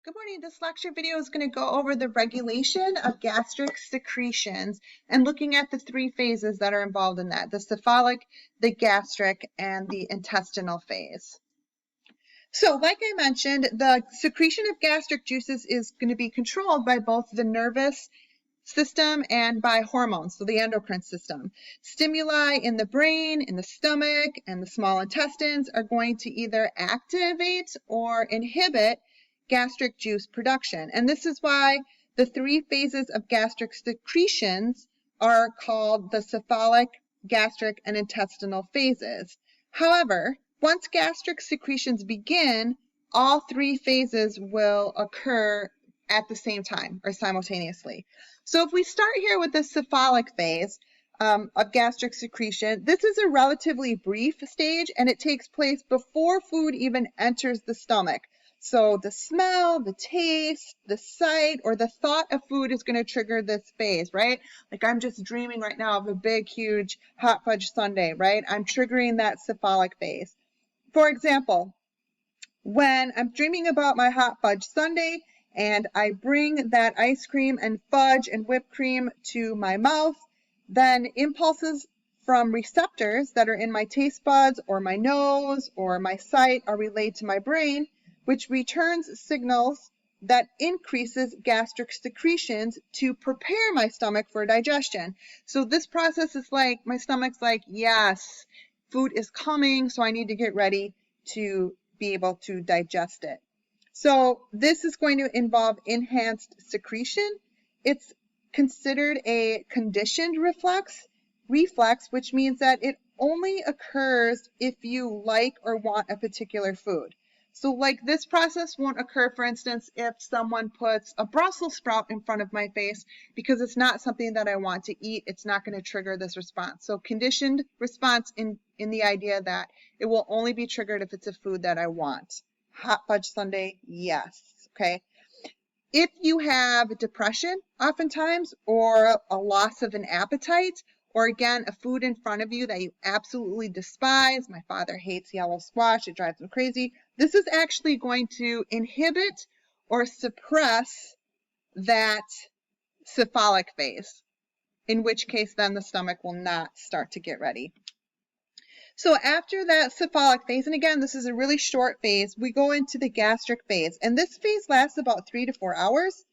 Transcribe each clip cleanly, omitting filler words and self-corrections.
Good morning. This lecture video is going to go over the regulation of gastric secretions and looking at the three phases that are involved in that, the cephalic, the gastric, and the intestinal phase. So like I mentioned, the secretion of gastric juices is going to be controlled by both the nervous system and by hormones, so the endocrine system. Stimuli in the brain, in the stomach, and the small intestines are going to either activate or inhibit gastric juice production. And this is why the three phases of gastric secretions are called the cephalic, gastric, and intestinal phases. However, once gastric secretions begin, all three phases will occur at the same time or simultaneously. So if we start here with the cephalic phase of gastric secretion, this is a relatively brief stage and it takes place before food even enters the stomach. So the smell, the taste, the sight, or the thought of food is going to trigger this phase, right? Like I'm just dreaming right now of a big, huge hot fudge sundae, right? I'm triggering that cephalic phase. For example, when I'm dreaming about my hot fudge sundae and I bring that ice cream and fudge and whipped cream to my mouth, then impulses from receptors that are in my taste buds or my nose or my sight are relayed to my brain, which returns signals that increases gastric secretions to prepare my stomach for digestion. So this process is like, my stomach's like, yes, food is coming, so I need to get ready to be able to digest it. So this is going to involve enhanced secretion. It's considered a conditioned reflex, which means that it only occurs if you like or want a particular food. So like this process won't occur, for instance, if someone puts a Brussels sprout in front of my face because it's not something that I want to eat. It's not going to trigger this response. So conditioned response in the idea that it will only be triggered if it's a food that I want. Hot fudge sundae, yes. Okay. If you have depression, oftentimes, or a loss of an appetite, or again, a food in front of you that you absolutely despise. My father hates yellow squash. It drives him crazy. This is actually going to inhibit or suppress that cephalic phase, in which case then the stomach will not start to get ready. So after that cephalic phase, and again, this is a really short phase, we go into the gastric phase. And this phase lasts about 3 to 4 hours.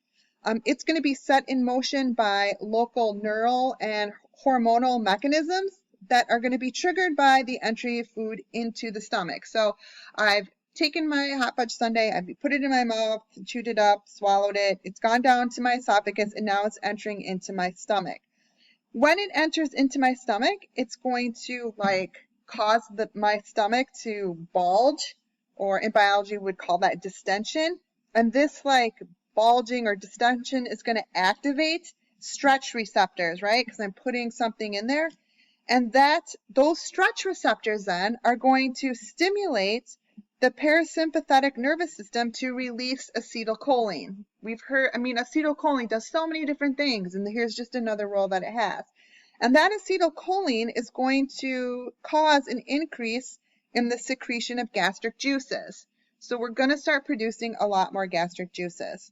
It's going to be set in motion by local neural and hormonal mechanisms that are going to be triggered by the entry of food into the stomach. So I've taken my hot fudge sundae, I've put it in my mouth, chewed it up, swallowed it. It's gone down to my esophagus, and now it's entering into my stomach. When it enters into my stomach, it's going to cause my stomach to bulge, or in biology we would call that distension. And this bulging or distension is going to activate stretch receptors, right? Because I'm putting something in there. And those stretch receptors then are going to stimulate the parasympathetic nervous system to release acetylcholine. We've heard, acetylcholine does so many different things, and here's just another role that it has. And that acetylcholine is going to cause an increase in the secretion of gastric juices. So we're going to start producing a lot more gastric juices.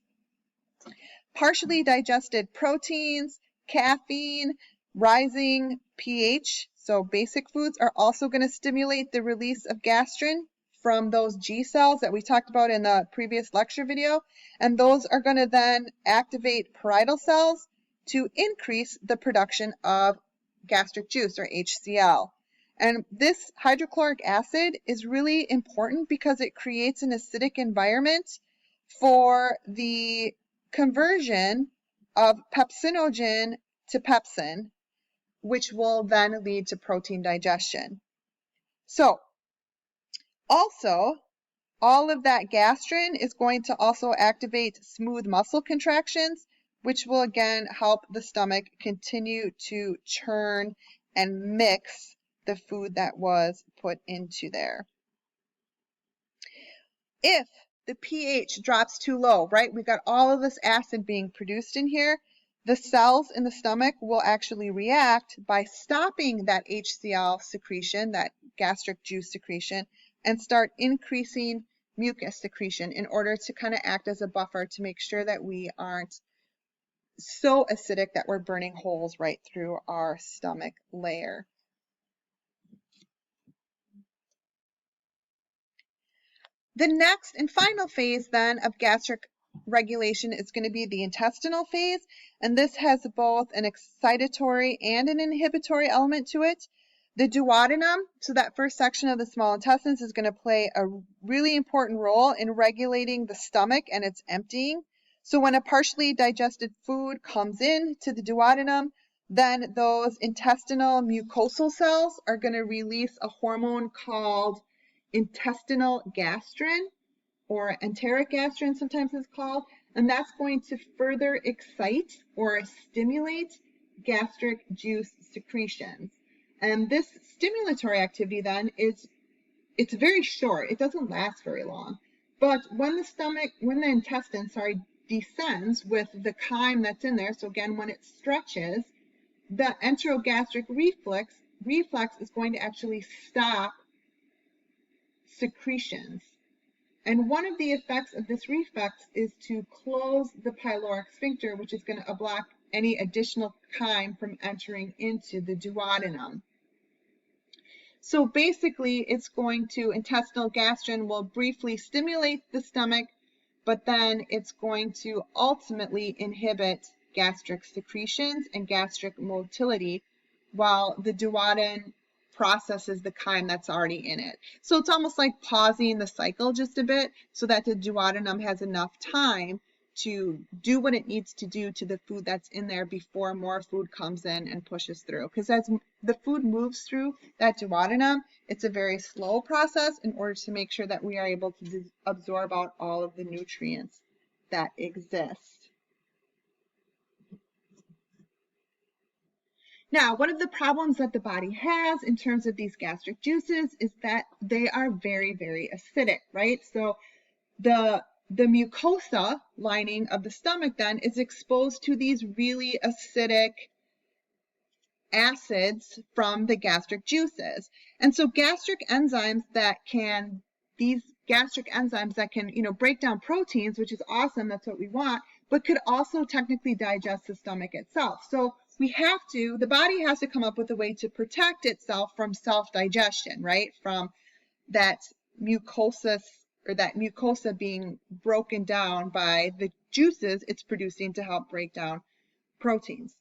Partially digested proteins, caffeine, rising pH, so basic foods, are also going to stimulate the release of gastrin from those G cells that we talked about in the previous lecture video. And those are going to then activate parietal cells to increase the production of gastric juice, or HCl. And this hydrochloric acid is really important because it creates an acidic environment for the conversion of pepsinogen to pepsin, which will then lead to protein digestion. So also, all of that gastrin is going to also activate smooth muscle contractions, which will again help the stomach continue to churn and mix the food that was put into there. If the pH drops too low, right, we've got all of this acid being produced in here, the cells in the stomach will actually react by stopping that HCl secretion, that gastric juice secretion, and start increasing mucus secretion in order to kind of act as a buffer to make sure that we aren't so acidic that we're burning holes right through our stomach layer. The next and final phase then of gastric regulation is going to be the intestinal phase, and this has both an excitatory and an inhibitory element to it. The duodenum, so that first section of the small intestines, is going to play a really important role in regulating the stomach and its emptying. So when a partially digested food comes in to the duodenum, then those intestinal mucosal cells are going to release a hormone called intestinal gastrin, or enteric gastrin sometimes it's called, and that's going to further excite or stimulate gastric juice secretions. And this stimulatory activity then it's very short. It doesn't last very long. But when the intestine, descends with the chyme that's in there, so again, when it stretches, the enterogastric reflex is going to actually stop secretions. And one of the effects of this reflex is to close the pyloric sphincter, which is going to block any additional chyme from entering into the duodenum. So basically, it's going to, intestinal gastrin will briefly stimulate the stomach, but then it's going to ultimately inhibit gastric secretions and gastric motility while the duodenum processes the chyme that's already in it. So it's almost like pausing the cycle just a bit so that the duodenum has enough time to do what it needs to do to the food that's in there before more food comes in and pushes through. Because as the food moves through that duodenum, it's a very slow process in order to make sure that we are able to absorb out all of the nutrients that exist. Now, one of the problems that the body has in terms of these gastric juices is that they are very, very acidic, right? So the mucosa lining of the stomach then is exposed to these really acidic acids from the gastric juices. And so gastric enzymes that can break down proteins, which is awesome, that's what we want, but could also technically digest the stomach itself. So the body has to come up with a way to protect itself from self-digestion, right? From that mucosa being broken down by the juices it's producing to help break down proteins.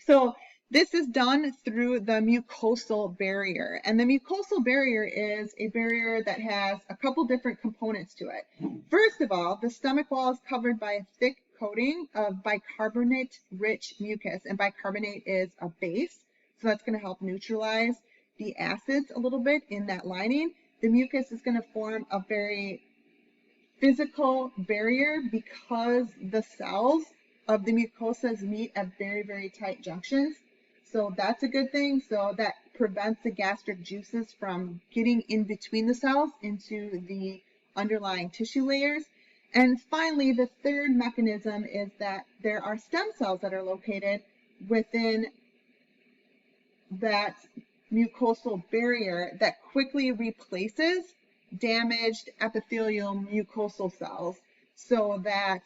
So this is done through the mucosal barrier. And the mucosal barrier is a barrier that has a couple different components to it. First of all, the stomach wall is covered by a thick coating of bicarbonate-rich mucus, and bicarbonate is a base, so that's going to help neutralize the acids a little bit in that lining. The mucus is going to form a very physical barrier because the cells of the mucosas meet at very, very tight junctions. So that's a good thing. So that prevents the gastric juices from getting in between the cells into the underlying tissue layers. And finally, the third mechanism is that there are stem cells that are located within that mucosal barrier that quickly replaces damaged epithelial mucosal cells so that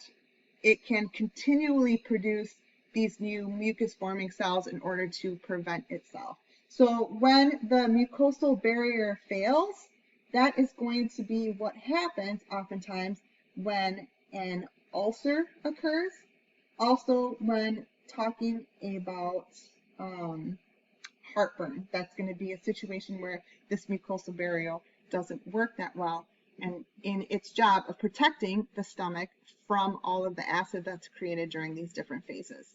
it can continually produce these new mucus-forming cells in order to prevent itself. So when the mucosal barrier fails, that is going to be what happens oftentimes when an ulcer occurs. Also, when talking about heartburn, that's going to be a situation where this mucosal barrier doesn't work that well, and in its job of protecting the stomach from all of the acid that's created during these different phases.